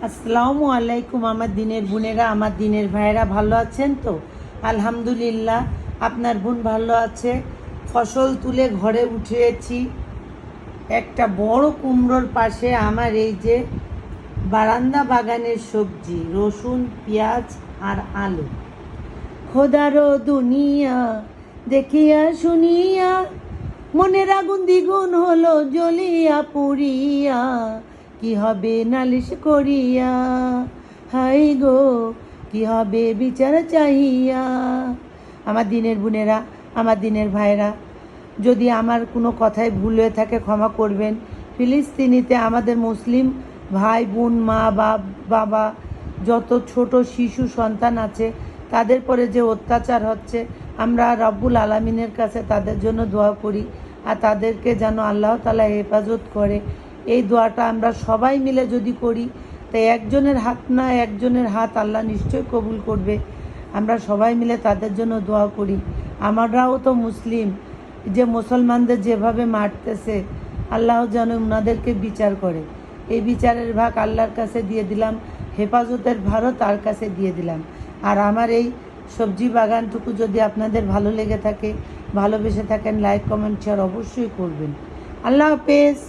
আসসালামু আলাইকুম আমার দিনের বোনেরা, আমার দিনের ভাইয়েরা ভালো আছেন তো? আলহামদুলিল্লাহ, আপনার বোন ভালো আছে। ফসল তুলে ঘরে উঠেছি। একটা বড় কুমড়োর পাশে আমার এই যে বারান্দা বাগানের সবজি, রসুন, পেঁয়াজ আর আলু। খোদারো দুনিয়া দেখিয়া শুনিয়া মনের আগুন দ্বিগুণ হলো জ্বলিয়া পুড়িয়া, কি হবে নালিশ করিয়া, হাই গো কি হবে বিচার চাহিয়া। আমার দিনের বোনেরা, আমার দিনের ভাইরা, যদি আমার কোনো কথায় ভুল হয়ে থাকে ক্ষমা করবেন। ফিলিস্তিনিতে আমাদের মুসলিম ভাই বোন, মা বাবা, যত ছোট শিশু সন্তান আছে তাদের পরে যে অত্যাচার হচ্ছে, আমরা রব্বুল আলামিনের কাছে তাদের জন্য দোয়া করি আর তাদেরকে যেন আল্লাহ তাআলা হেফাজত করে। এই দোয়াটা আমরা সবাই মিলে যদি করি, তাই একজনের হাত না, একজনের হাত আল্লাহ নিশ্চয় কবুল করবে। আমরা সবাই মিলে তাদের জন্য দোয়া করি। আমরাও তো মুসলিম, যে মুসলমানদের যেভাবে মারতেছে, আল্লাহ যেন ওনাদেরকে বিচার করে। এই বিচারের ভাগ আল্লাহর কাছে দিয়ে দিলাম, হেফাজতের ভারও তার কাছে দিয়ে দিলাম। আর আমার এই সবজি বাগানটুকু যদি আপনাদের ভালো লেগে থাকে, ভালোবেসে থাকেন, লাইক কমেন্ট শেয়ার অবশ্যই করবেন। আল্লাহ হাফেজ।